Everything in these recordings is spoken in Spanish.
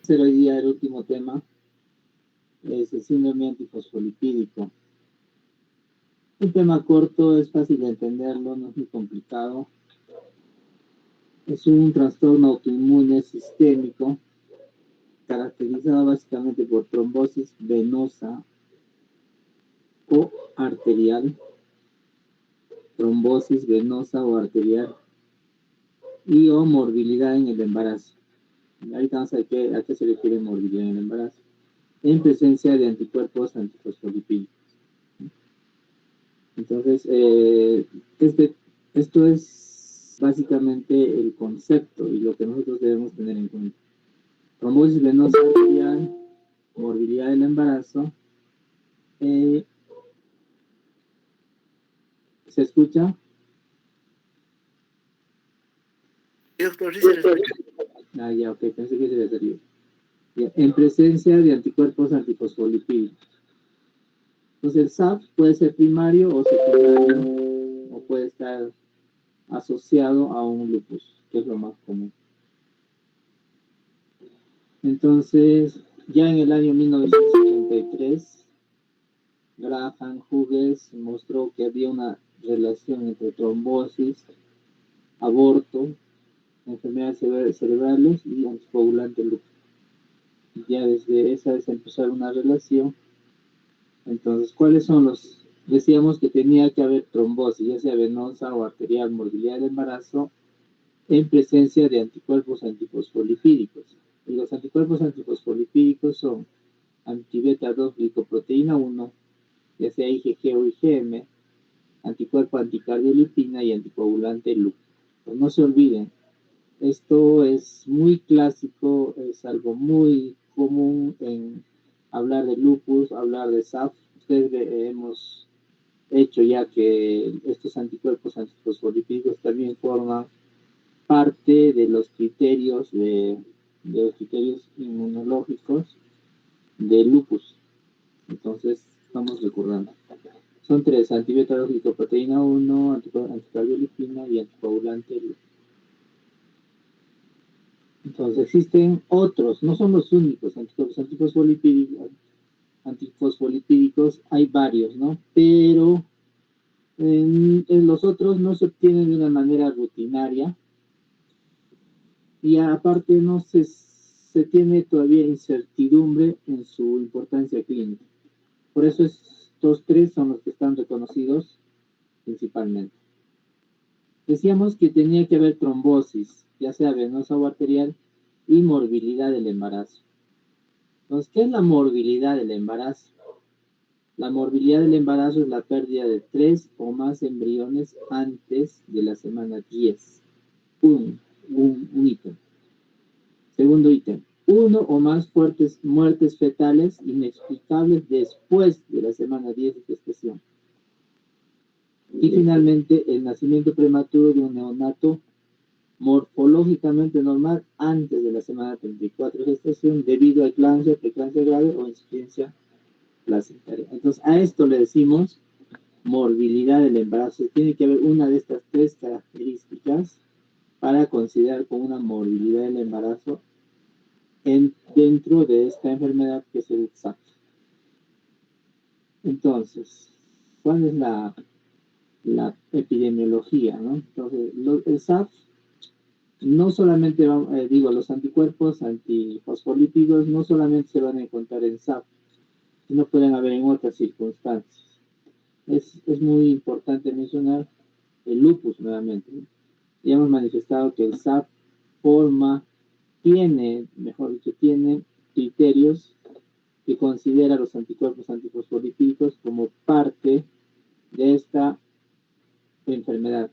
Pero hoy día el último tema es el síndrome antifosfolipídico. Un tema corto, es fácil de entenderlo, no es muy complicado. Es un trastorno autoinmune sistémico caracterizado básicamente por trombosis venosa o arterial, trombosis venosa o arterial y o morbilidad en el embarazo. Ahorita vamos a ver a qué se refiere morbilidad en el embarazo. En presencia de anticuerpos antifosfolipídicos. Entonces, esto es básicamente el concepto y lo que nosotros debemos tener en cuenta. Trombosis venosa arterial, morbilidad del embarazo. ¿Se escucha? Sí, doctor, sí se le escucha. Ah, ya, ok, pensé que se le salió. En presencia de anticuerpos antifosfolipídicos. Entonces el SAP puede ser primario o secundario, o puede estar asociado a un lupus, que es lo más común. Entonces, ya en el año 1983, Graham Hughes mostró que había una relación entre trombosis, aborto, enfermedades cerebrales y anticoagulante lupus. Ya desde esa vez empezó una relación. Entonces, ¿cuáles son los? Decíamos que tenía que haber trombosis, ya sea venosa o arterial, morbilidad del embarazo, en presencia de anticuerpos antifosfolipídicos. Y los anticuerpos antifosfolipídicos son antibeta 2 glicoproteína 1, ya sea IgG o IgM, anticuerpo anticardiolipina y anticoagulante LUP. Pues no se olviden, esto es muy clásico, es algo muy común en hablar de lupus, hablar de SAF. Ustedes hemos hecho ya que estos anticuerpos antifosfolipídicos también forman parte de los criterios de los criterios inmunológicos de lupus. Entonces, estamos recordando. Son tres: antibeta 2 glicoproteína 1, anticardiolipina y anticoagulante lupus. Entonces existen otros, no son los únicos anticuerpos antifosfolipídicos, hay varios, ¿no? Pero en los otros no se obtienen de una manera rutinaria y aparte no se tiene todavía incertidumbre en su importancia clínica. Por eso estos tres son los que están reconocidos principalmente. Decíamos que tenía que haber trombosis, ya sea venosa o arterial, y morbilidad del embarazo. Entonces, ¿qué es la morbilidad del embarazo? La morbilidad del embarazo es la pérdida de 3 o más embriones antes de la semana 10. Un ítem. Segundo ítem. Uno o más muertes fetales inexplicables después de la semana 10 de gestación. Y finalmente, el nacimiento prematuro de un neonato morfológicamente normal antes de la semana 34 de gestación debido a eclampsia, preeclampsia grave o insuficiencia placentaria. Entonces, a esto le decimos morbilidad del embarazo. Tiene que haber una de estas tres características para considerar como una morbilidad del embarazo dentro de esta enfermedad que es el SAP. Entonces, ¿cuál es la epidemiología, ¿no? Entonces, el SAP no solamente, los anticuerpos antifosfolípidos no solamente se van a encontrar en SAP, sino pueden haber en otras circunstancias. Es muy importante mencionar el lupus nuevamente, ¿no? Ya hemos manifestado que el SAP tiene criterios que considera los anticuerpos antifosfolípicos como parte de esta enfermedad.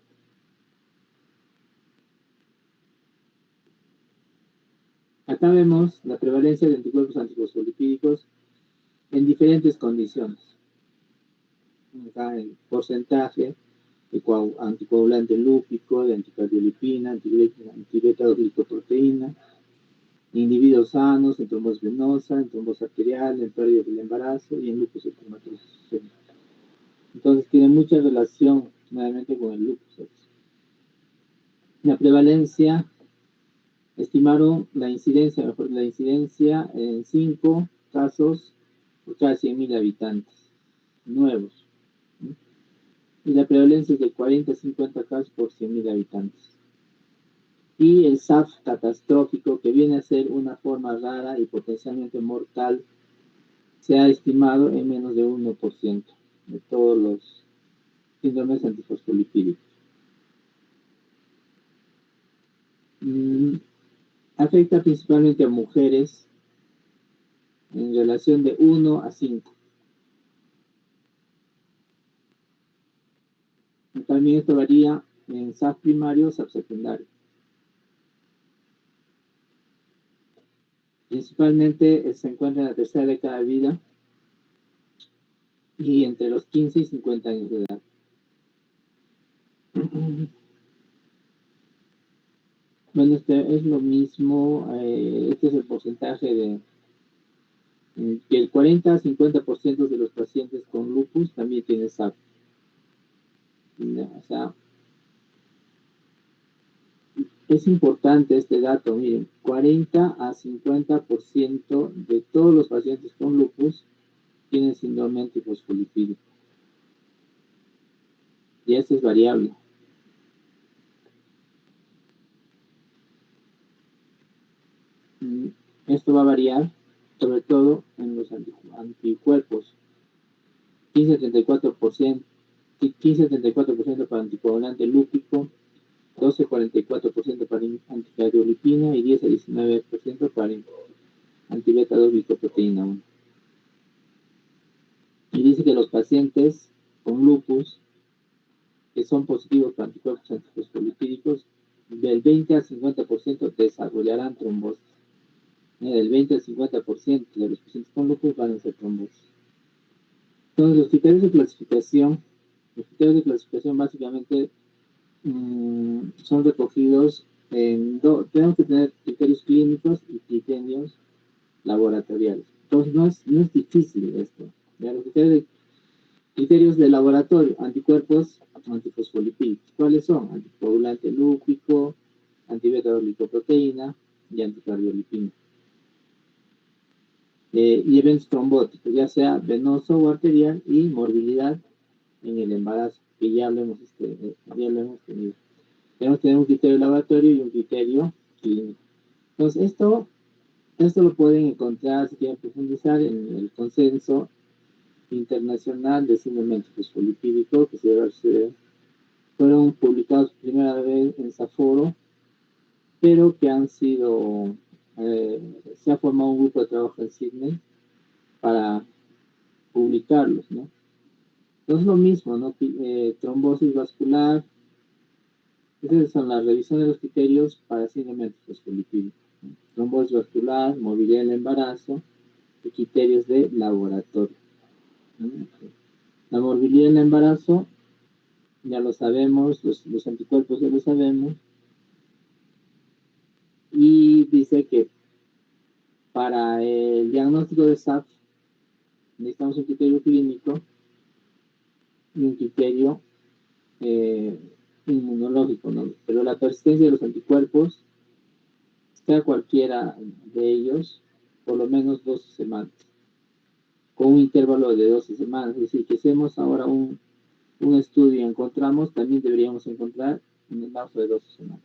Acá vemos la prevalencia de anticuerpos antifosfolípicos en diferentes condiciones. Acá el porcentaje de anticoagulante lúpico, de anticardiolipina, antibeta 2 glicoproteína, individuos sanos, en trombosis venosa, en trombosis arterial, en pérdida del embarazo y en lupus eritematoso. Entonces tiene mucha relación nuevamente con el lupus. La prevalencia estimaron la incidencia en 5 casos por cada 100.000 habitantes nuevos, ¿no? Y la prevalencia es de 40 a 50 casos por 100.000 habitantes. Y el SAF catastrófico, que viene a ser una forma rara y potencialmente mortal, se ha estimado en menos de 1% de todos los síndromes antifosfolipídicos. Afecta principalmente a mujeres en relación de 1 a 5. También esto varía en SAF primario o SAF secundario. Principalmente se encuentra en la tercera década de vida y entre los 15 y 50 años de edad. Bueno, este es lo mismo, este es el porcentaje de que el 40 a 50% de los pacientes con lupus también tienen SAF. O sea, es importante este dato, miren, 40 a 50% de todos los pacientes con lupus tienen síndrome antifosfolipídico. Y esto es variable. Esto va a variar, sobre todo en los anticuerpos. 15-34% para anticoagulante lúpico, 12-44% para anticardiolipina y 10-19% para antibeta 2 glicoproteína 1. Y dice que los pacientes con lupus que son positivos para anticuerpos antifosfolipídicos, del 20 al 50% desarrollarán trombosis. Del 20 al 50% de los pacientes con lupus van a ser trombosis. Entonces, los criterios de clasificación básicamente son recogidos en tenemos que tener criterios clínicos y criterios laboratoriales. Entonces, no es difícil esto. Ya, los criterios de laboratorio, anticuerpos antifosfolipídicos. ¿Cuáles son? Anticoagulante lúpico, antibeta 2 glicoproteína y anticardiolipina. Y eventos trombóticos, ya sea venoso o arterial, y morbilidad en el embarazo, que ya lo hemos tenido. Tenemos que tener un criterio laboratorio y un criterio clínico. Entonces, esto lo pueden encontrar, si quieren profundizar, en el consenso internacional de síndrome antifosfolipídico, que fueron publicados por primera vez en SAFORO, pero que han sido, se ha formado un grupo de trabajo en Sydney para publicarlos, ¿no? Entonces lo mismo, ¿no? Trombosis vascular, esas son las revisiones de los criterios para síndrome antifosfolipídico, ¿no? Trombosis vascular, movilidad del embarazo y criterios de laboratorio, ¿no? La morbilidad del embarazo, ya lo sabemos, los anticuerpos ya lo sabemos, y dice que para el diagnóstico de SAF necesitamos un criterio clínico y un criterio inmunológico, ¿no? Pero la persistencia de los anticuerpos, sea cualquiera de ellos, por lo menos 12 semanas, con un intervalo de 12 semanas. Es decir, que si hacemos ahora un estudio y encontramos, también deberíamos encontrar en el lapso de 12 semanas.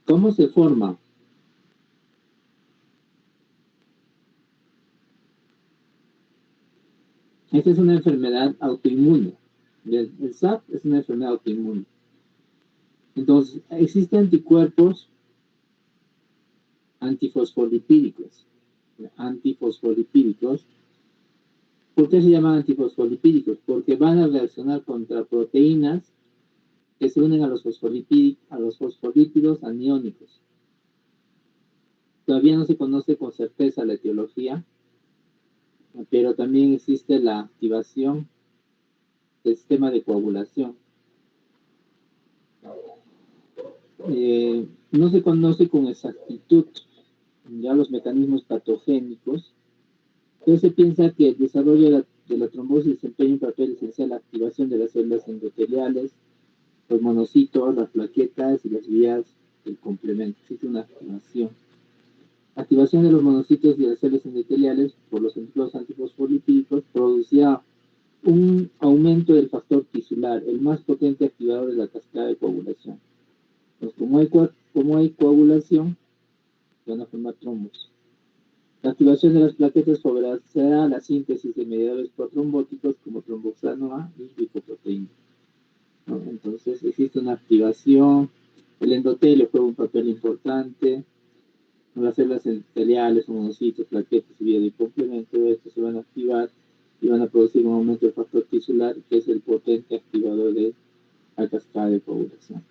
¿Cómo se forma? Esta es una enfermedad autoinmune. El SAF es una enfermedad autoinmune. Entonces, existen anticuerpos antifosfolipídicos. ¿Por qué se llaman antifosfolipídicos? Porque van a reaccionar contra proteínas que se unen a los fosfolípidos aniónicos. Todavía no se conoce con certeza la etiología, pero también existe la activación del sistema de coagulación. No se conoce con exactitud ya los mecanismos patogénicos, entonces se piensa que el desarrollo de la trombosis desempeña un papel esencial en la activación de las células endoteliales, los monocitos, las plaquetas y las vías del complemento. Existe una activación. Activación de los monocitos y las células endoteliales por los antifosfolipídicos producía un aumento del factor tisular, el más potente activador de la cascada de coagulación. Pues como hay coagulación, van a formar trombos. La activación de las plaquetas favorecerá la síntesis de mediadores protrombóticos como tromboxano A y lipoproteína, ¿no? Entonces existe una activación, el endotelio juega un papel importante, las células endoteliales, monocitos, plaquetas y vía de complemento, estos se van a activar y van a producir un aumento del factor tisular, que es el potente activador de la cascada de coagulación.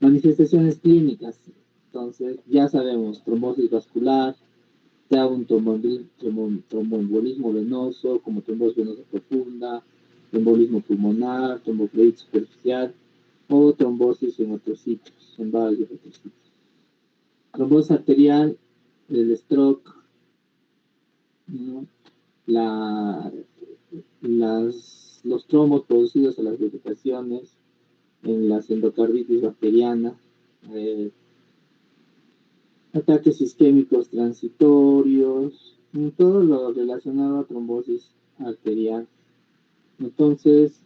Manifestaciones clínicas. Entonces, ya sabemos, trombosis vascular, sea un tromboembolismo venoso, como trombosis venosa profunda, embolismo pulmonar, tromboflebitis superficial, o trombosis en otros sitios, en varios otros sitios. Trombosis arterial, el stroke, ¿no? Los trombos producidos en las vegetaciones, en las endocarditis bacterianas, ataques isquémicos transitorios, todo lo relacionado a trombosis arterial. Entonces,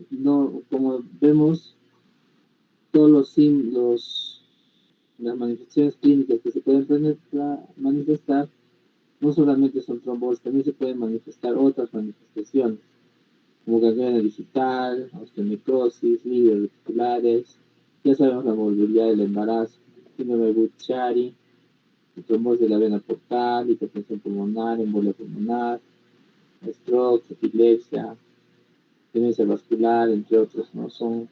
no, como vemos, todos las manifestaciones clínicas que se pueden manifestar no solamente son trombosis, también se pueden manifestar otras manifestaciones, como gangrena digital, osteonecrosis, líderes reticulares, ya sabemos la morbilidad del embarazo, síndrome de Budd-Chiari, trombosis de la vena portal, hipertensión pulmonar, embolia pulmonar, stroke, epilepsia, demencia vascular, entre otros, ¿no? Son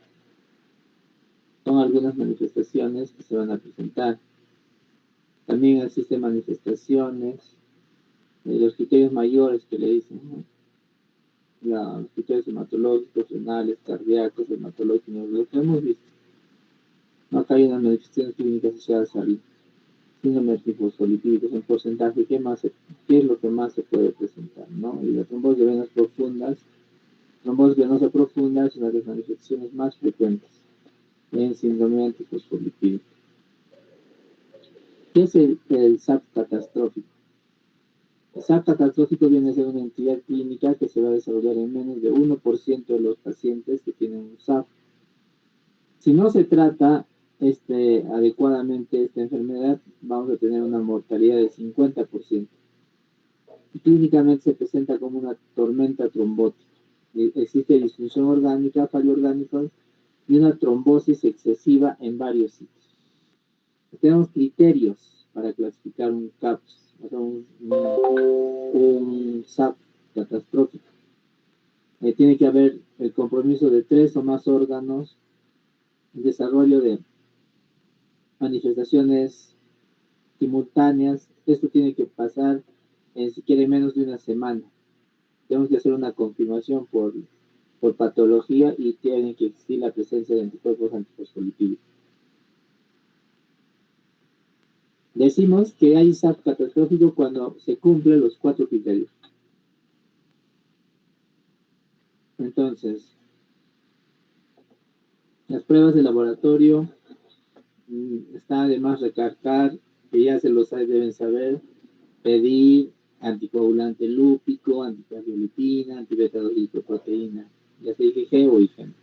algunas manifestaciones que se van a presentar. También existen manifestaciones de los criterios mayores que le dicen, ¿no? Los criterios hematológicos, renales, cardíacos, hematológicos, lo que hemos visto. No, acá hay unas manifestaciones clínicas asociadas al síndrome de antifosfolipídicos en porcentaje, ¿qué es lo que más se puede presentar, ¿no? Y la trombosis de venas profundas, trombosis venosa profunda es una de las manifestaciones más frecuentes en síndrome antifosfolipídico. ¿Qué es el SAP catastrófico? El SAP catastrófico viene a ser una entidad clínica que se va a desarrollar en menos de 1% de los pacientes que tienen un SAP. Si no se trata adecuadamente esta enfermedad, vamos a tener una mortalidad de 50%. Y clínicamente se presenta como una tormenta trombótica. Existe disfunción orgánica, fallo orgánico y una trombosis excesiva en varios sitios. Tenemos criterios para clasificar un CAPS, o sea, un SAP catastrófico. Tiene que haber el compromiso de 3 o más órganos, el desarrollo de manifestaciones simultáneas. Esto tiene que pasar en si quiere menos de una semana. Tenemos que hacer una confirmación por patología y tiene que existir la presencia de anticuerpos antifosfolipídicos. Decimos que hay SAP catastrófico cuando se cumplen los 4 criterios. Entonces, las pruebas de laboratorio, está además recalcar, que ya se los deben saber, pedir anticoagulante lúpico, anticardiolipina, antibeta-2-lipoproteína, ya sea IgG o IgM.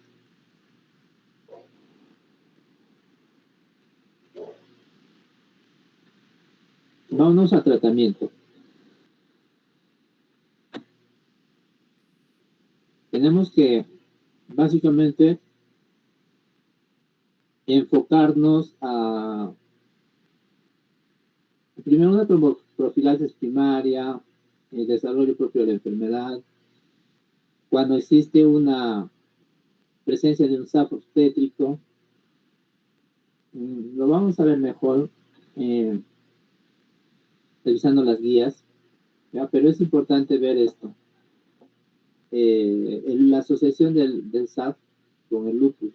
Vámonos a tratamiento. Tenemos que, básicamente, enfocarnos a, primero, una profilaxis primaria, el desarrollo propio de la enfermedad. Cuando existe una presencia de un SAP obstétrico, lo vamos a ver mejor revisando las guías, ¿ya? Pero es importante ver esto. La asociación del SAP con el lupus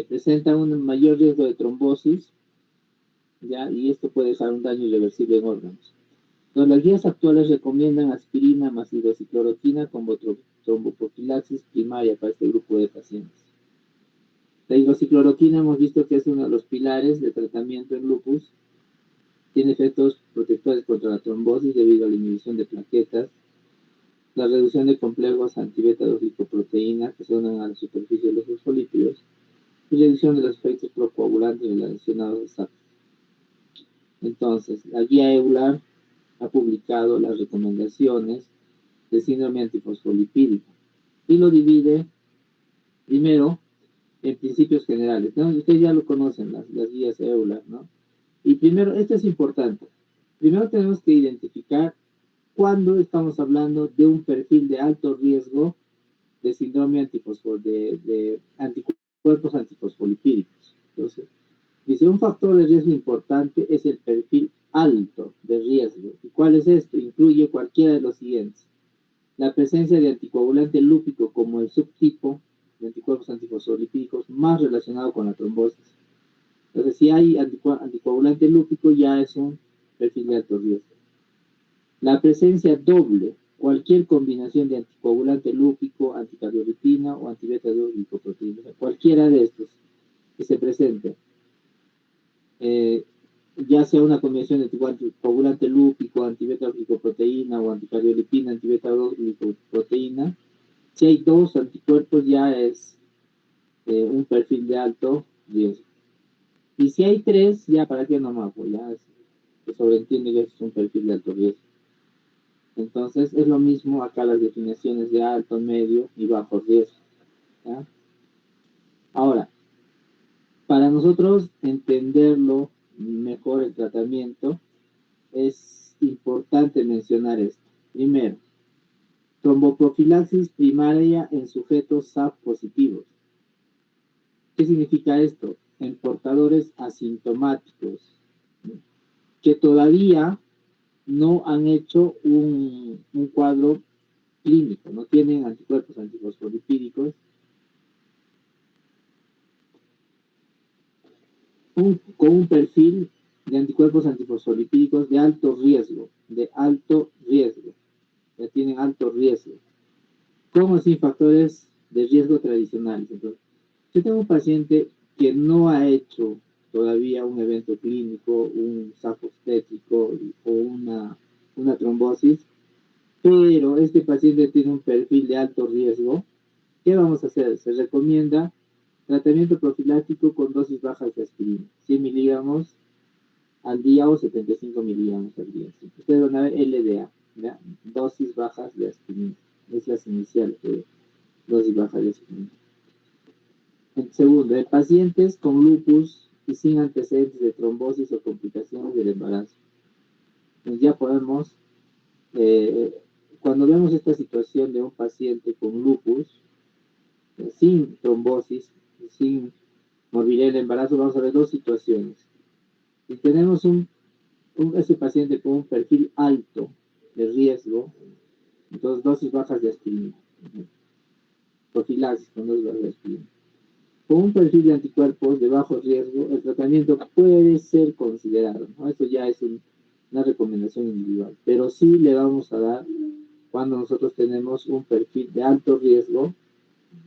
presenta un mayor riesgo de trombosis, ¿ya? Y esto puede dejar un daño irreversible en órganos. Entonces, las guías actuales recomiendan aspirina más hidroxicloroquina como tromboprofilaxis primaria para este grupo de pacientes. La hidroxicloroquina hemos visto que es uno de los pilares de tratamiento en lupus. Tiene efectos protectores contra la trombosis debido a la inhibición de plaquetas, la reducción de complejos antibeta-2-glicoproteínas que se unen a la superficie de los fosfolípidos y reducción de los efectos procoagulantes relacionados a SAP. Entonces, la guía EULAR ha publicado las recomendaciones del síndrome antifosfolipídico y lo divide primero en principios generales, ¿no? Ustedes ya lo conocen, las guías EULAR, ¿no? Y primero, esto es importante. Primero tenemos que identificar cuándo estamos hablando de un perfil de alto riesgo de síndrome de anticuerpos antifosfolipídicos. Entonces, dice, un factor de riesgo importante es el perfil alto de riesgo. ¿Y cuál es esto? Incluye cualquiera de los siguientes. La presencia de anticoagulante lúpico como el subtipo de anticuerpos antifosfolipídicos más relacionado con la trombosis. Entonces, si hay anticoagulante lúpico, ya es un perfil de alto riesgo. La presencia doble, cualquier combinación de anticoagulante lúpico, anticardiolipina o antibeta-2-glicoproteína, cualquiera de estos que se presente, ya sea una combinación de anticoagulante lúpico, antibeta-glicoproteína o anticardiolipina, antibeta-2-glicoproteína, si hay dos anticuerpos ya es un perfil de alto riesgo. Y si hay tres, ya para qué nomás, pues ya se sobreentiende que es un perfil de alto riesgo. Entonces es lo mismo acá las definiciones de alto, medio y bajo riesgo. ¿Ya? Ahora, para nosotros entenderlo mejor el tratamiento, es importante mencionar esto. Primero, tromboprofilaxis primaria en sujetos SAF positivos. ¿Qué significa esto? En portadores asintomáticos, ¿no? Que todavía no han hecho un cuadro clínico, no tienen anticuerpos antifosfolipídicos, con un perfil de anticuerpos antifosfolipídicos de alto riesgo, ya tienen alto riesgo, como sin factores de riesgo tradicionales. Entonces, yo tengo un paciente que no ha hecho todavía un evento clínico, un SAF obstétrico o una trombosis, pero este paciente tiene un perfil de alto riesgo. ¿Qué vamos a hacer? Se recomienda tratamiento profiláctico con dosis bajas de aspirina, 100 miligramos al día o 75 miligramos al día. Ustedes van a ver LDA, ¿ya? Dosis bajas de aspirina. Es las iniciales de dosis baja de aspirina. Segundo, en pacientes con lupus y sin antecedentes de trombosis o complicaciones del embarazo. Pues ya podemos, cuando vemos esta situación de un paciente con lupus, sin trombosis, sin morbilidad del embarazo, vamos a ver dos situaciones. Si tenemos ese paciente con un perfil alto de riesgo, entonces dosis bajas de aspirina, profilaxis con dosis bajas de aspirina. Con un perfil de anticuerpos de bajo riesgo, el tratamiento puede ser considerado, ¿no? Esto ya es una recomendación individual, pero sí le vamos a dar cuando nosotros tenemos un perfil de alto riesgo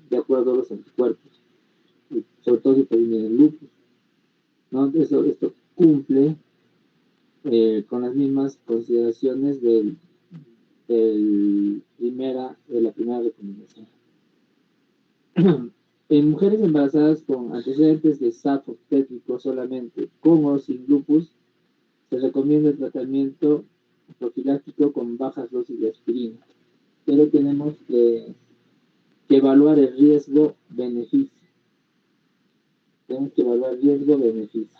de acuerdo a los anticuerpos, y sobre todo si proviene del lupus, ¿no? Esto cumple con las mismas consideraciones de la primera recomendación. En mujeres embarazadas con antecedentes de SAF obstétrico solamente, con o sin lupus, se recomienda el tratamiento profiláctico con bajas dosis de aspirina, pero tenemos que evaluar el riesgo-beneficio. Tenemos que evaluar riesgo-beneficio.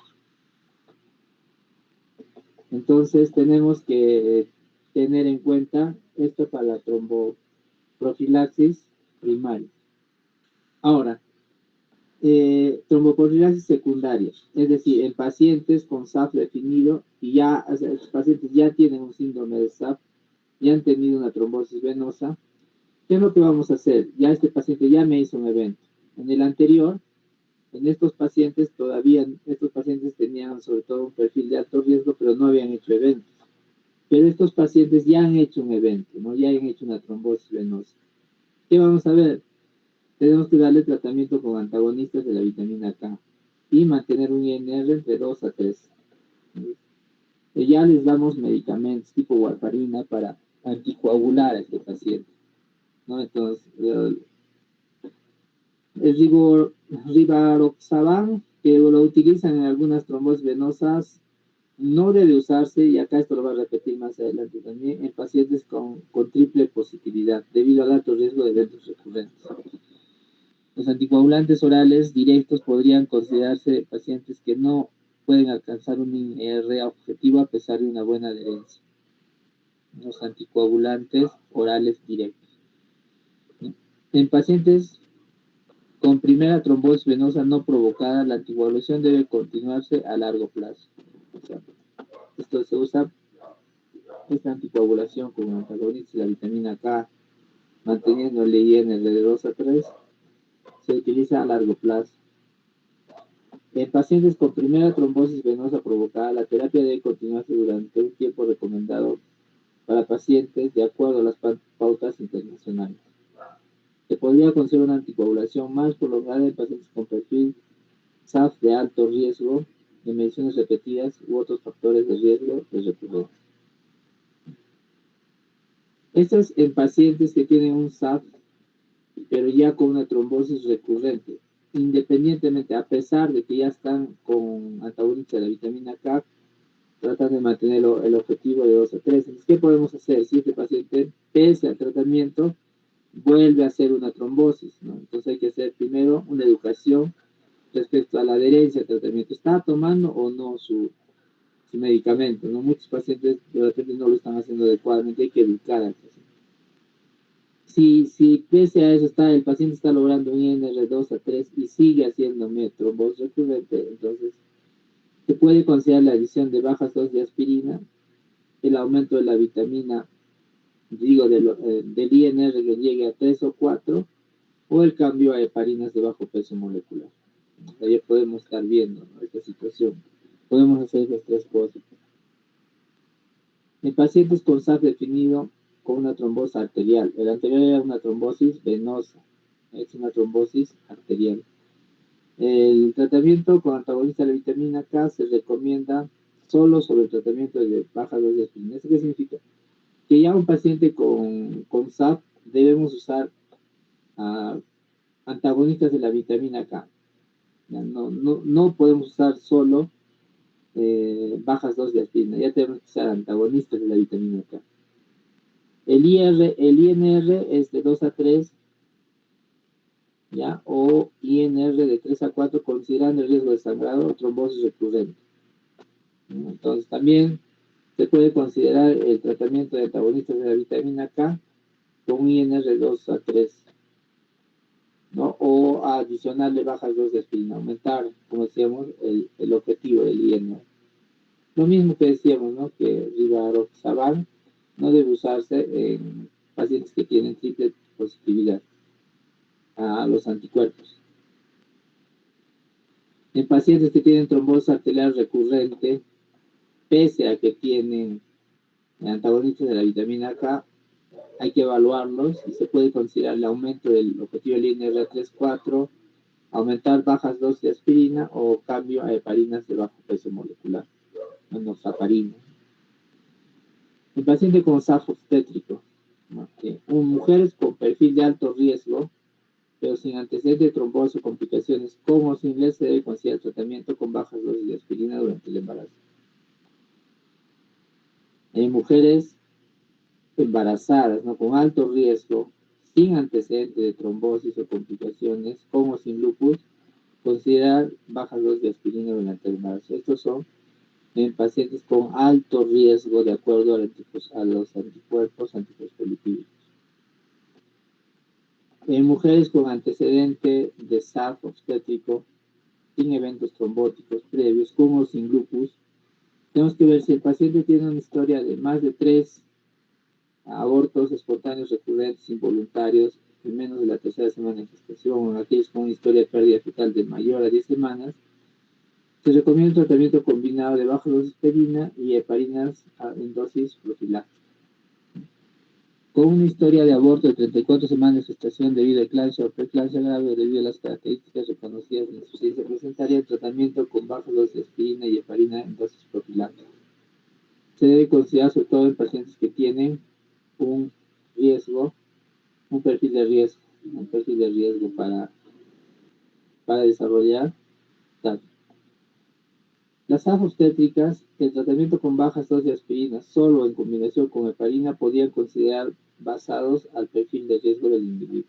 Entonces tenemos que tener en cuenta esto para la tromboprofilaxis primaria. Ahora, tromboprofilaxis secundaria, es decir, en pacientes con SAF definido y ya, o sea, los pacientes ya tienen un síndrome de SAF, ya han tenido una trombosis venosa. ¿Qué es lo que vamos a hacer? Ya este paciente ya me hizo un evento. En el anterior, en estos pacientes todavía, estos pacientes tenían sobre todo un perfil de alto riesgo, pero no habían hecho eventos. Pero estos pacientes ya han hecho un evento, ¿no? Ya han hecho una trombosis venosa. ¿Qué vamos a ver? Tenemos que darle tratamiento con antagonistas de la vitamina K y mantener un INR entre 2 a 3. Ya les damos medicamentos tipo warfarina para anticoagular a este paciente, ¿no? Entonces, el rivaroxaban, que lo utilizan en algunas trombosis venosas, no debe usarse, y acá esto lo va a repetir más adelante también, en pacientes con triple positividad, debido al alto riesgo de eventos recurrentes. Los anticoagulantes orales directos podrían considerarse pacientes que no pueden alcanzar un INR objetivo a pesar de una buena adherencia. Los anticoagulantes orales directos. En pacientes con primera trombosis venosa no provocada, la anticoagulación debe continuarse a largo plazo. O sea, esto se usa, esta anticoagulación con antagonistas de la vitamina K, manteniendo el INR de 2 a 3, se utiliza a largo plazo. En pacientes con primera trombosis venosa provocada, la terapia debe continuarse durante un tiempo recomendado para pacientes de acuerdo a las pautas internacionales. Se podría considerar una anticoagulación más prolongada en pacientes con perfil SAF de alto riesgo, de mediciones repetidas u otros factores de riesgo de recurrencia. Esto es en pacientes que tienen un SAF, pero ya con una trombosis recurrente. Independientemente, a pesar de que ya están con antagonistas de la vitamina K, tratan de mantener el objetivo de 2 a 3. Entonces, ¿qué podemos hacer si este paciente, pese al tratamiento, vuelve a hacer una trombosis, ¿no? Entonces hay que hacer primero una educación respecto a la adherencia al tratamiento. ¿Está tomando o no su medicamento? ¿No? Muchos pacientes de repente no lo están haciendo adecuadamente, hay que educar al paciente. Si pese a eso el paciente está logrando un INR 2 a 3 y sigue haciendo trombosis recurrente, entonces se puede considerar la adición de bajas dosis de aspirina, el aumento de la vitamina, del INR que llegue a 3 o 4, o el cambio a heparinas de bajo peso molecular. Ya podemos estar viendo, ¿no?, esta situación. Podemos hacer esas tres cosas. En pacientes con SAF definido con una trombosis arterial. El anterior era una trombosis venosa. Es una trombosis arterial. El tratamiento con antagonista de la vitamina K se recomienda solo sobre el tratamiento de baja dosis de aspirina. ¿Eso qué significa? Que ya un paciente con SAF debemos usar antagonistas de la vitamina K. Ya no podemos usar solo bajas dosis de aspirina, ya tenemos que usar antagonistas de la vitamina K. El INR es de 2 a 3, ¿ya? O INR de 3 a 4, considerando el riesgo de sangrado o trombosis recurrente. Entonces también se puede considerar el tratamiento de antagonistas de la vitamina K con un INR de 2 a 3, ¿no? O adicionarle bajas dosis de aspirina, aumentar, como decíamos, el objetivo del INR. Lo mismo que decíamos, ¿no?, que rivaroxaban no debe usarse en pacientes que tienen triple positividad a los anticuerpos. En pacientes que tienen trombosis arterial recurrente, pese a que tienen antagonistas de la vitamina K, hay que evaluarlos y se puede considerar el aumento del objetivo de INR 3-4, aumentar bajas dosis de aspirina o cambio a heparinas de bajo peso molecular, enoxaparina. El paciente con SAF obstétrico, ¿no?, mujeres con perfil de alto riesgo, pero sin antecedentes de trombosis o complicaciones, con o sin les se debe considerar tratamiento con bajas dosis de aspirina durante el embarazo. En mujeres embarazadas, ¿no?, con alto riesgo, sin antecedentes de trombosis o complicaciones, con o sin lupus, considerar bajas dosis de aspirina durante el embarazo. Estos son en pacientes con alto riesgo de acuerdo a los anticuerpos antifosfolipídicos. En mujeres con antecedente de SAF obstétrico, sin eventos trombóticos previos, con o sin lupus, tenemos que ver si el paciente tiene una historia de más de 3 abortos espontáneos recurrentes involuntarios en menos de la tercera semana de gestación, o aquellos con una historia de pérdida fetal de mayor a 10 semanas, Se recomienda un tratamiento combinado de baja dosis de aspirina y heparinas en dosis profiláctica. Con una historia de aborto de 34 semanas de gestación debido a eclampsia o preeclampsia grave o debido a las características reconocidas en la insuficiencia placentaria, el tratamiento con baja dosis de aspirina y heparina en dosis profiláctica. Se debe considerar sobre todo en pacientes que tienen un riesgo, un perfil de riesgo para desarrollar TAC. Las SAF obstétricas, el tratamiento con bajas dosis de aspirina solo en combinación con heparina podían considerar basados al perfil de riesgo del individuo,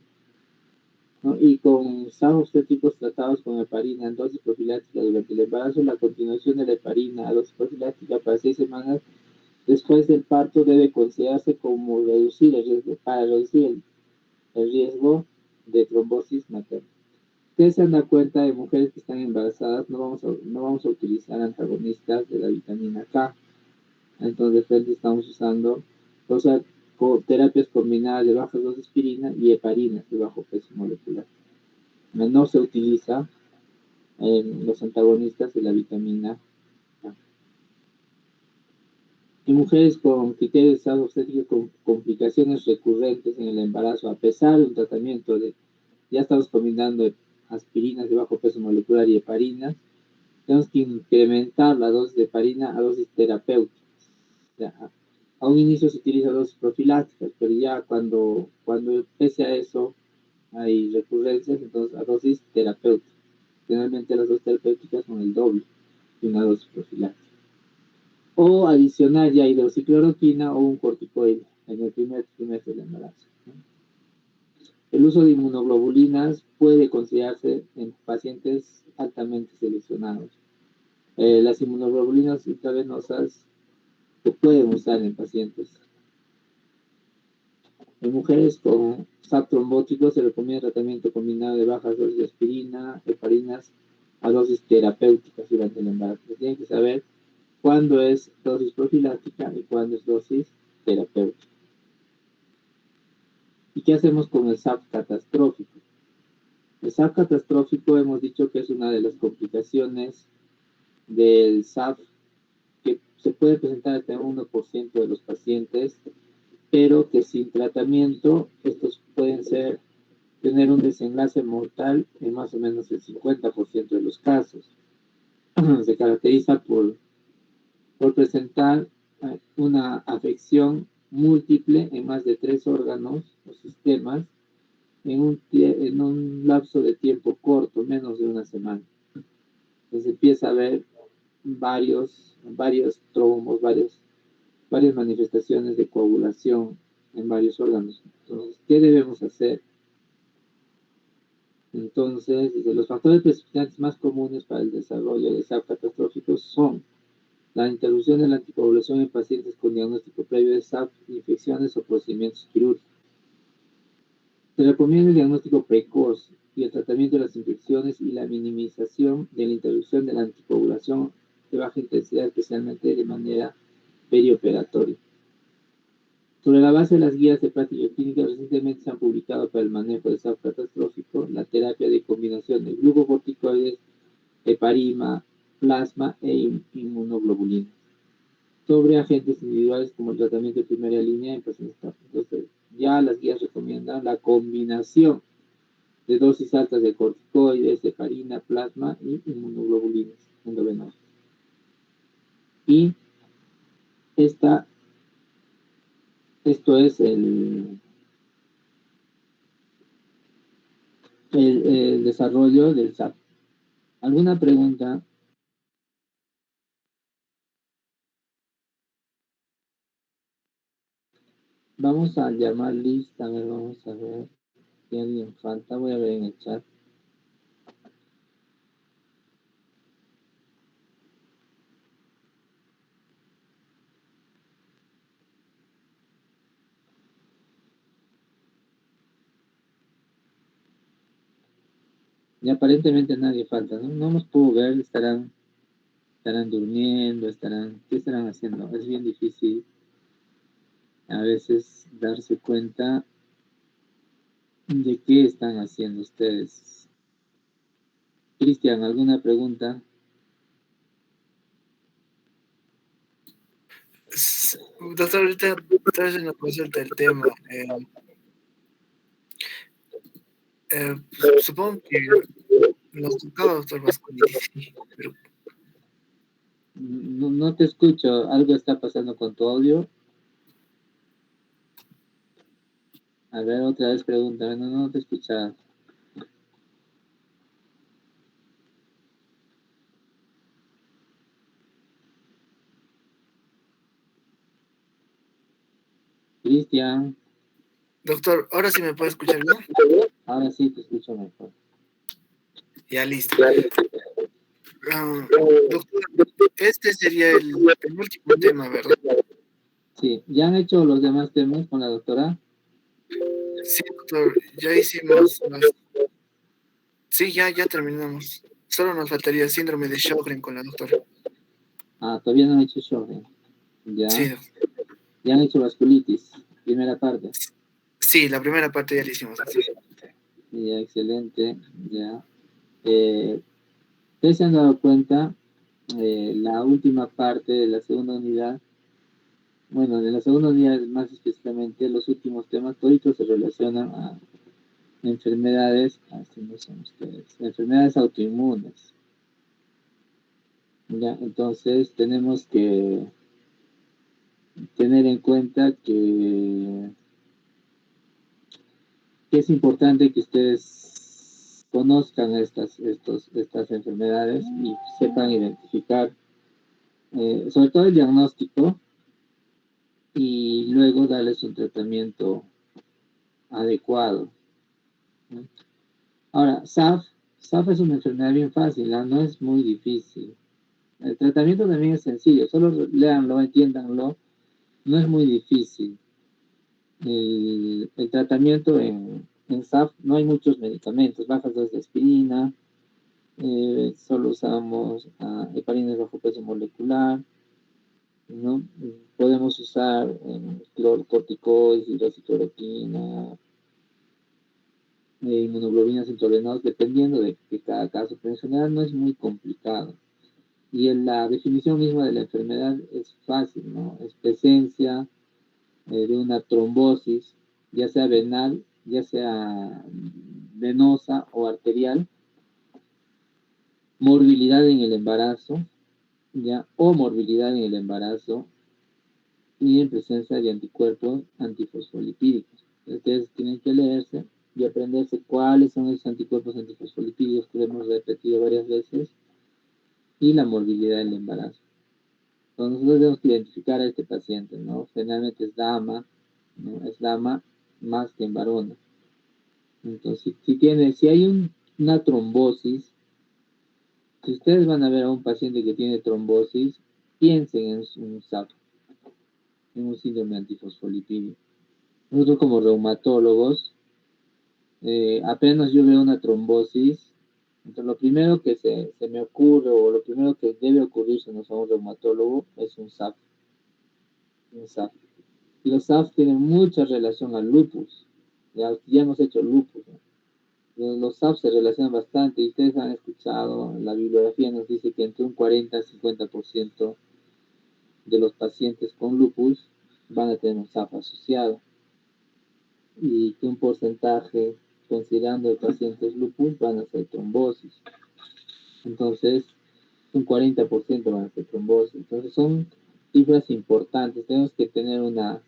¿no? Y con SAF obstétricos tratados con heparina en dosis profiláctica durante el embarazo, la continuación de la heparina a dosis profiláctica para 6 semanas después del parto debe considerarse como reducir el riesgo, para reducir el riesgo de trombosis materna. Ustedes se han dado cuenta de mujeres que están embarazadas, no vamos a utilizar antagonistas de la vitamina K. Entonces, de frente estamos usando terapias combinadas de baja dosis de aspirina y heparina de bajo peso molecular. No se utiliza los antagonistas de la vitamina K. En mujeres con criterios de estado obstétrico con complicaciones recurrentes en el embarazo, a pesar de un tratamiento ya estamos combinando aspirinas de bajo peso molecular y heparinas, tenemos que incrementar la dosis de heparina a dosis terapéuticas. A un inicio se utiliza dosis profilácticas, pero ya cuando pese a eso hay recurrencias, entonces a dosis terapéuticas. Generalmente las dosis terapéuticas son el doble de una dosis profiláctica. O adicionar ya hidroxicloroquina o un corticoide en el primer trimestre del embarazo, ¿no? El uso de inmunoglobulinas puede considerarse en pacientes altamente seleccionados. Las inmunoglobulinas intravenosas se pueden usar en pacientes. En mujeres con SAP trombótico se recomienda tratamiento combinado de bajas dosis de aspirina, heparinas a dosis terapéuticas durante el embarazo. Tienen que saber cuándo es dosis profiláctica y cuándo es dosis terapéutica. ¿Y qué hacemos con el SAP catastrófico? El SAP catastrófico hemos dicho que es una de las complicaciones del SAP que se puede presentar hasta el 1% de los pacientes, pero que sin tratamiento estos pueden tener un desenlace mortal en más o menos el 50% de los casos. Se caracteriza por presentar una afección múltiple en más de 3 órganos o sistemas en un lapso de tiempo corto, menos de una semana. Entonces empieza a haber varios trombos, varias manifestaciones de coagulación en varios órganos. Entonces, ¿qué debemos hacer? Entonces, los factores precipitantes más comunes para el desarrollo de SAP catastróficos son la interrupción de la anticoagulación en pacientes con diagnóstico previo de SAP, infecciones o procedimientos quirúrgicos. Se recomienda el diagnóstico precoz y el tratamiento de las infecciones y la minimización de la interrupción de la anticoagulación de baja intensidad, especialmente de manera perioperatoria. Sobre la base de las guías de práctica clínica, recientemente se han publicado para el manejo de SAP catastrófico la terapia de combinación de glucocorticoides, heparina, plasma e inmunoglobulina sobre agentes individuales como el tratamiento de primera línea en pacientes SAP. Entonces, ya las guías recomiendan la combinación de dosis altas de corticoides, heparina, plasma y inmunoglobulinas endovenosas. Y esto es el desarrollo del SAP. ¿Alguna pregunta? Vamos a llamar lista, a ver, vamos a ver si alguien falta. Voy a ver en el chat. Y aparentemente nadie falta, ¿no? No nos puedo ver, estarán durmiendo, ¿qué estarán haciendo? Es bien difícil a veces darse cuenta de qué están haciendo ustedes. Cristian, ¿alguna pregunta? Doctor, ahorita traes una consulta del tema. Supongo que nos tocaba, doctor vasculitis, pero No te escucho. Algo está pasando con tu audio. A ver, otra vez pregúntame. No te escuchaba. Cristian, doctor, ahora sí me puede escuchar bien. ahora sí te escucho mejor. Ya listo. Doctor, este sería el penúltimo tema, ¿verdad? Sí, ¿ya han hecho los demás temas con la doctora? Sí, doctor, ya hicimos Sí, ya terminamos. Solo nos faltaría síndrome de Sjögren con la doctora. Ah, todavía no han hecho Sjögren. Sí, Ya. doctor. Ya han hecho vasculitis. Primera parte. Sí, la primera parte ya la hicimos, doctor. Ya, excelente. Ya. Ustedes se han dado cuenta, la última parte de la segunda unidad, bueno, de la segunda unidad más específicamente, los últimos temas, todos se relacionan a enfermedades, así no son ustedes, enfermedades autoinmunes. Ya, entonces tenemos que tener en cuenta que es importante que ustedes conozcan estas enfermedades y sepan identificar, sobre todo el diagnóstico, y luego darles un tratamiento adecuado, ¿no? Ahora, SAF es una enfermedad bien fácil, ¿no? No es muy difícil. El tratamiento también es sencillo, solo léanlo, entiéndanlo, no es muy difícil. El tratamiento en SAF no hay muchos medicamentos, bajas dosis de aspirina, solo usamos heparines bajo peso molecular, ¿no? Podemos usar clorcorticoides, hidroxicloroquina, inmunoglobulinas intravenosa, dependiendo de cada caso, pero en general no es muy complicado. Y la definición misma de la enfermedad es fácil, ¿no? Es presencia de una trombosis, ya sea venal, ya sea venosa o arterial, morbilidad en el embarazo, ya, o morbilidad en el embarazo, y en presencia de anticuerpos antifosfolipídicos. Ustedes tienen que leerse y aprenderse cuáles son esos anticuerpos antifosfolipídicos que hemos repetido varias veces, y la morbilidad del embarazo. Entonces nosotros debemos identificar a este paciente, ¿no? Generalmente es dama, ¿no? Es dama más que en varona. Entonces, si hay una trombosis, si ustedes van a ver a un paciente que tiene trombosis, piensen en un SAP, en un síndrome antifosfolipídico. Nosotros como reumatólogos, apenas yo veo una trombosis, entonces lo primero que se me ocurre, o lo primero que debe ocurrirse a un reumatólogo, es un SAP. Un SAP. Y los SAP tienen mucha relación al lupus. Ya hemos hecho lupus, ¿no? Los SAP se relacionan bastante, y ustedes han escuchado, la bibliografía nos dice que entre un 40 y 50% de los pacientes con lupus van a tener un SAP asociado, y que un porcentaje, considerando de pacientes lupus, van a ser trombosis. Entonces, un 40% van a ser trombosis. Entonces, son cifras importantes. Tenemos que tener una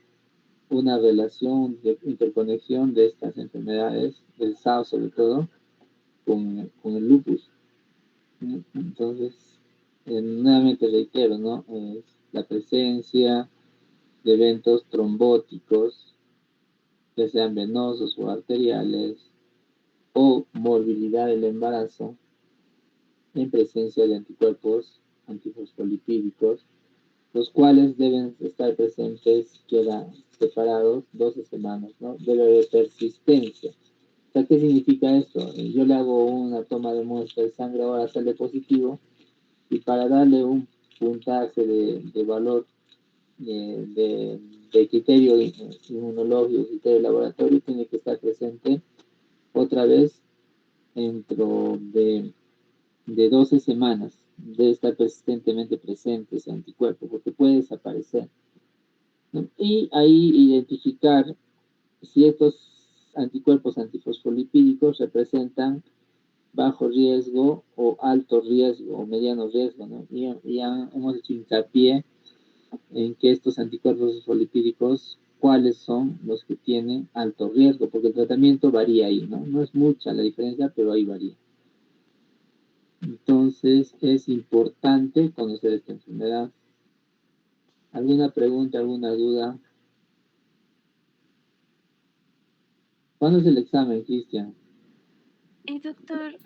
relación de interconexión de estas enfermedades, del SAP sobre todo, con el lupus. Entonces, nuevamente reitero, ¿no? La presencia de eventos trombóticos, ya sean venosos o arteriales, o morbilidad del embarazo, en presencia de anticuerpos antifosfolipídicos, los cuales deben estar presentes, quedan separados 12 semanas, ¿no? Debe haber persistencia. O sea, ¿qué significa esto? Yo le hago una toma de muestra de sangre, ahora sale positivo, y para darle un puntaje de valor, de criterio inmunológico, criterio de laboratorio, tiene que estar presente otra vez dentro de 12 semanas. Debe estar persistentemente presente ese anticuerpo, porque puede desaparecer. ¿no? Y ahí identificar si estos anticuerpos antifosfolipídicos representan bajo riesgo o alto riesgo o mediano riesgo, ¿no? Y ya hemos hecho hincapié en que estos anticuerpos fosfolipídicos, cuáles son los que tienen alto riesgo, porque el tratamiento varía ahí, ¿no? No es mucha la diferencia, pero ahí varía. Entonces es importante conocer esta enfermedad. ¿Alguna pregunta, alguna duda? ¿Cuándo es el examen, Cristian? Doctor,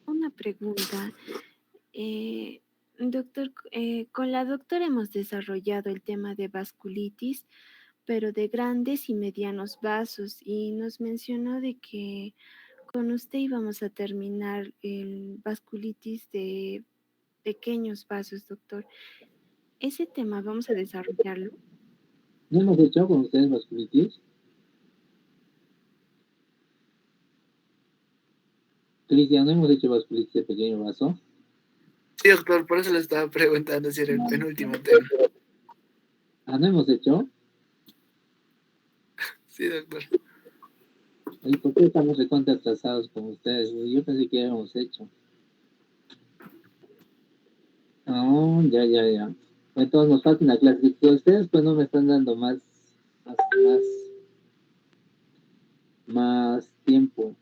una pregunta. Doctor, con la doctora hemos desarrollado el tema de vasculitis, pero de grandes y medianos vasos, y nos mencionó de que con usted íbamos a terminar el vasculitis de pequeños vasos, doctor. Ese tema vamos a desarrollarlo. ¿No hemos hecho con ustedes vasculitis? Cristian, ¿no hemos hecho vasculitis de pequeño vaso? Sí, doctor, por eso le estaba preguntando si era el penúltimo tema. ¿Ah, no hemos hecho? Sí, doctor. ¿Y por qué estamos recontra atrasados con ustedes? Yo pensé que ya habíamos hecho. Oh, ya. Entonces nos falta una clase. Que ustedes pues no me están dando más tiempo.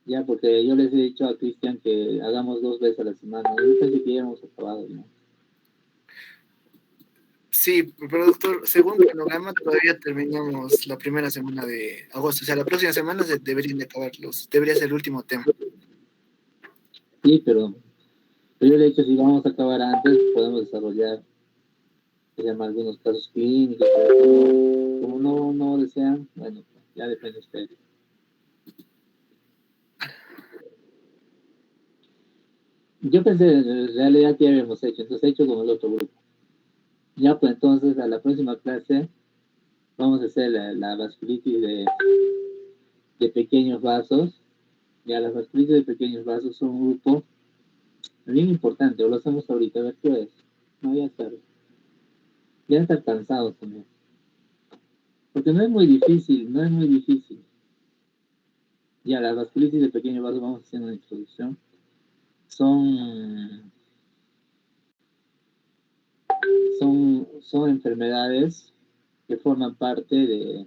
Ya, porque yo les he dicho a Cristian que hagamos 2 veces a la semana. Yo pensé que ya hemos acabado, ¿no? Sí, pero doctor, según el cronograma todavía terminamos la primera semana de agosto. O sea, la próxima semana deberían de acabarlos. Debería ser el último tema. Sí, pero yo le he dicho si vamos a acabar antes, podemos desarrollar, se llama, algunos casos clínicos, pero como no desean, bueno, ya depende de ustedes. Yo pensé en realidad que ya habíamos hecho, entonces he hecho con el otro grupo. Ya, pues entonces a la próxima clase vamos a hacer la vasculitis de pequeños vasos. Ya, las vasculitis de pequeños vasos son un grupo bien importante, o lo hacemos ahorita, a ver qué es. No, ya estar cansados también. Porque no es muy difícil. Ya, las vasculitis de pequeños vasos, vamos haciendo una introducción. Son enfermedades que forman parte de,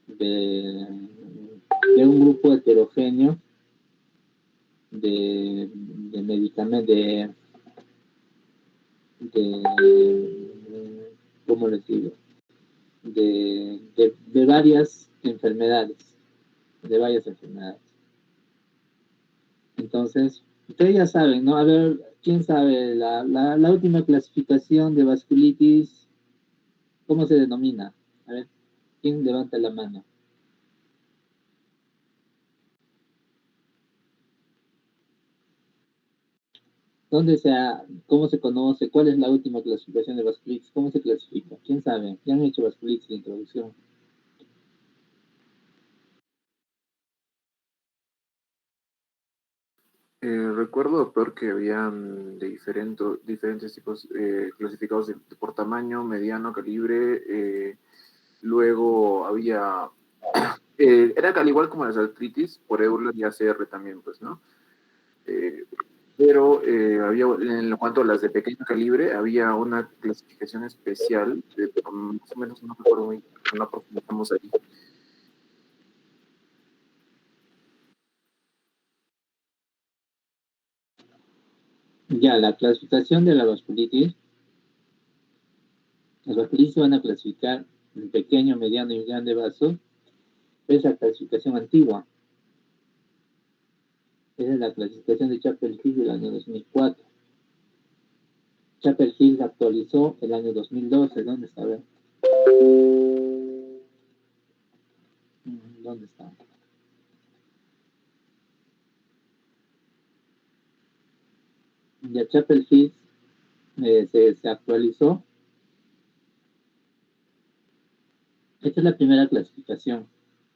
de un grupo heterogéneo de medicamentos, ¿cómo les digo? De varias enfermedades, Entonces, ustedes ya saben, ¿no? A ver, ¿quién sabe? La última clasificación de vasculitis, ¿cómo se denomina? A ver, ¿quién levanta la mano? ¿Cómo se conoce? ¿Cuál es la última clasificación de vasculitis? ¿Cómo se clasifica? ¿Quién sabe? ¿Ya han hecho vasculitis de introducción? Recuerdo, doctor, que habían de diferentes tipos clasificados por tamaño, mediano, calibre. Luego había, era al igual como las artritis, por Euler y ACR también, pues, ¿no? Eh, pero había, en cuanto a las de pequeño calibre, había una clasificación especial, más o menos no recuerdo muy bien, no profundizamos ahí. Ya, la clasificación de la vasculitis. Las vasculitis se van a clasificar en pequeño, mediano y grande vaso. Es la clasificación antigua. Esa es la clasificación de Chapel-Hill del año 2004. Chapel-Hill actualizó el año 2012. ¿Dónde está? A ver. ¿Dónde está? Ya Chapel-Hill se actualizó. Esta es la primera clasificación,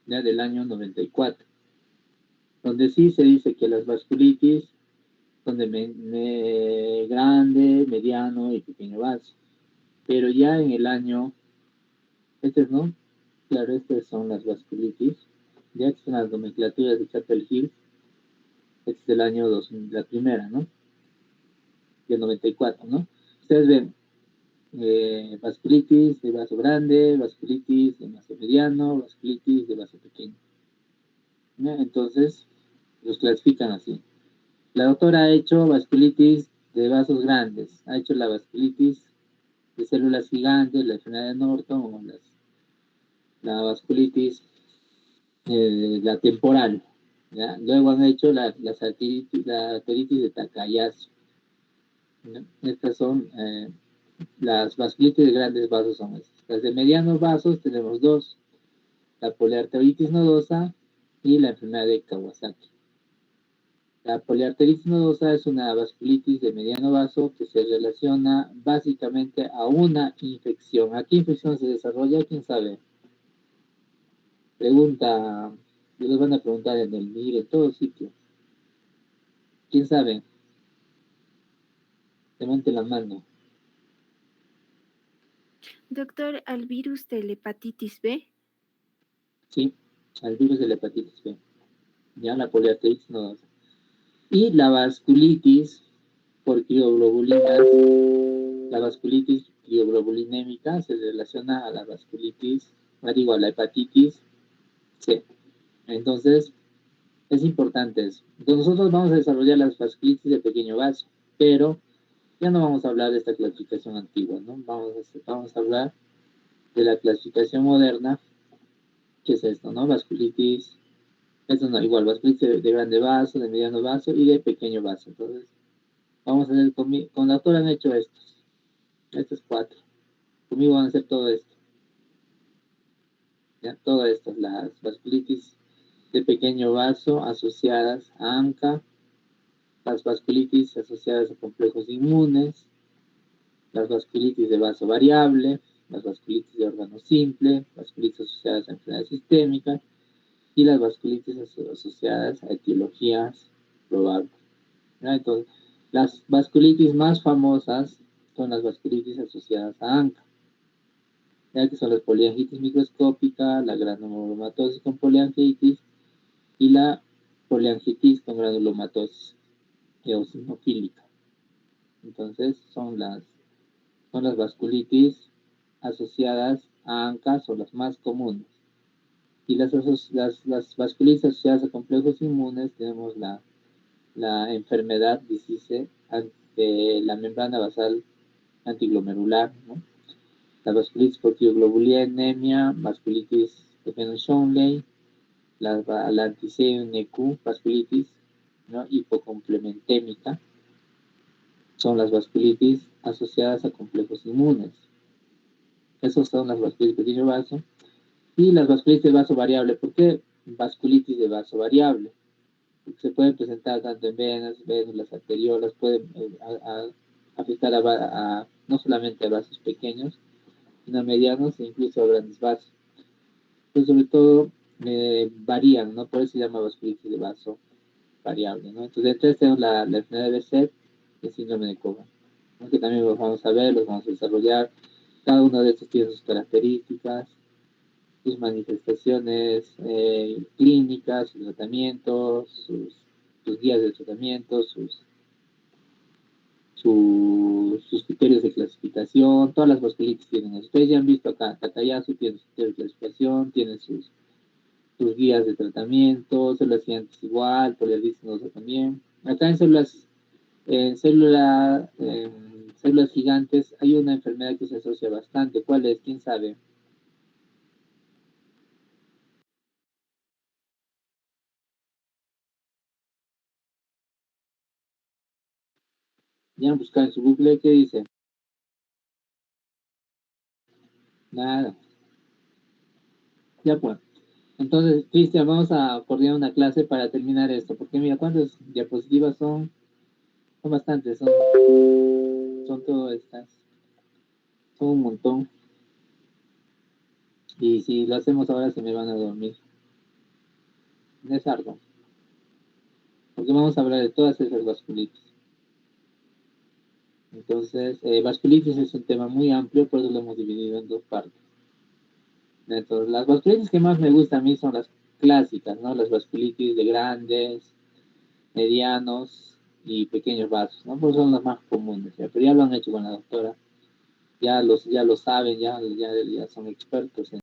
ya del año 94, donde sí se dice que las vasculitis son de grande, mediano y pequeño vaso. Pero ya en el año, ¿no? Claro, estas son las vasculitis. Ya estas son las nomenclaturas de Chapel Hill. Este es del año 2000, la primera, ¿no? Del 94, ¿no? Ustedes ven vasculitis de vaso grande, vasculitis de vaso mediano, vasculitis de vaso pequeño. ¿No? Entonces, los clasifican así. La doctora ha hecho vasculitis de vasos grandes, ha hecho la vasculitis de células gigantes, la enfermedad de Norton o la vasculitis, la temporal. ¿Ya? Luego han hecho la arteritis de Takayasu. ¿No? Estas son las vasculitis de grandes vasos son estas. Las de medianos vasos tenemos dos, la poliarteritis nodosa y la enfermedad de Kawasaki. La poliarteritis nodosa es una vasculitis de mediano vaso que se relaciona básicamente a una infección. ¿A qué infección se desarrolla? ¿Quién sabe? Pregunta, les van a preguntar en el MIR, en todo sitio. ¿Quién sabe? Levante la mano. Doctor, ¿al virus de la hepatitis B? Sí, al virus de la hepatitis B. Ya, la poliarteritis nodosa. Y la vasculitis por crioglobulinas, la vasculitis crioglobulinémica se relaciona a la vasculitis, digo, a la hepatitis C. Entonces, es importante eso. Entonces, nosotros vamos a desarrollar las vasculitis de pequeño vaso, pero ya no vamos a hablar de esta clasificación antigua, ¿no? Vamos a hablar de la clasificación moderna, que es esto, ¿no? Vasculitis, esto no, igual, vasculitis de grande vaso, de mediano vaso y de pequeño vaso. Entonces, vamos a hacer con la doctora han hecho estos cuatro. Conmigo van a hacer todo esto. ¿Ya? Todo esto, las vasculitis de pequeño vaso asociadas a ANCA, las vasculitis asociadas a complejos inmunes, las vasculitis de vaso variable, las vasculitis de órgano simple, vasculitis asociadas a enfermedades sistémicas y las vasculitis asociadas a etiologías probables. ¿Ya? Entonces, las vasculitis más famosas son las vasculitis asociadas a ANCA, ya que son la poliangitis microscópica, la granulomatosis con poliangitis y la poliangitis con granulomatosis eosinofílica. Entonces, son las vasculitis asociadas a ANCA, son las más comunes. Y las vasculitis asociadas a complejos inmunes, tenemos la enfermedad, dice, de la membrana basal antiglomerular, ¿no? La vasculitis por crioglobulinemia, vasculitis de Fenn-Schonlein, la anti-CNQ, vasculitis, ¿no? Hipocomplementémica, son las vasculitis asociadas a complejos inmunes. Esas son las vasculitis de pequeño vaso. Y las vasculitis de vaso variable. ¿Por qué vasculitis de vaso variable? Porque se pueden presentar tanto en venas, las arteriolas, pueden afectar no solamente a vasos pequeños, sino a medianos e incluso a grandes vasos. Pero sobre todo varían, ¿no? Por eso se llama vasculitis de vaso variable, ¿no? Entonces, entonces tenemos la enfermedad de Behçet y el síndrome de Cogan, ¿no? Que también los vamos a ver, los vamos a desarrollar. Cada uno de estos tiene sus características, sus manifestaciones clínicas, sus tratamientos, sus guías de tratamiento, sus criterios de clasificación. Todas las vasculitis tienen eso. Ustedes ya han visto acá, Takayasu tiene su criterio de clasificación, tiene sus guías de tratamiento, células gigantes igual, poliarteritis nodosa también. Acá en células gigantes hay una enfermedad que se asocia bastante. ¿Cuál es? ¿Quién sabe? Ya han buscado en su Google, ¿qué dice? Nada. Ya pues. Entonces, Cristian, vamos a coordinar una clase para terminar esto, porque mira, ¿cuántas diapositivas son? Son bastantes, son todas estas. Son un montón. Y si lo hacemos ahora se me van a dormir. Es harto. Porque vamos a hablar de todas esas vasculitis. Entonces, vasculitis es un tema muy amplio, por eso lo hemos dividido en dos partes. Entonces, las vasculitis que más me gustan a mí son las clásicas, ¿no? Las vasculitis de grandes, medianos y pequeños vasos, ¿no? Pues son las más comunes, ¿ya? Pero ya lo han hecho con la doctora, ya lo saben, ya son expertos en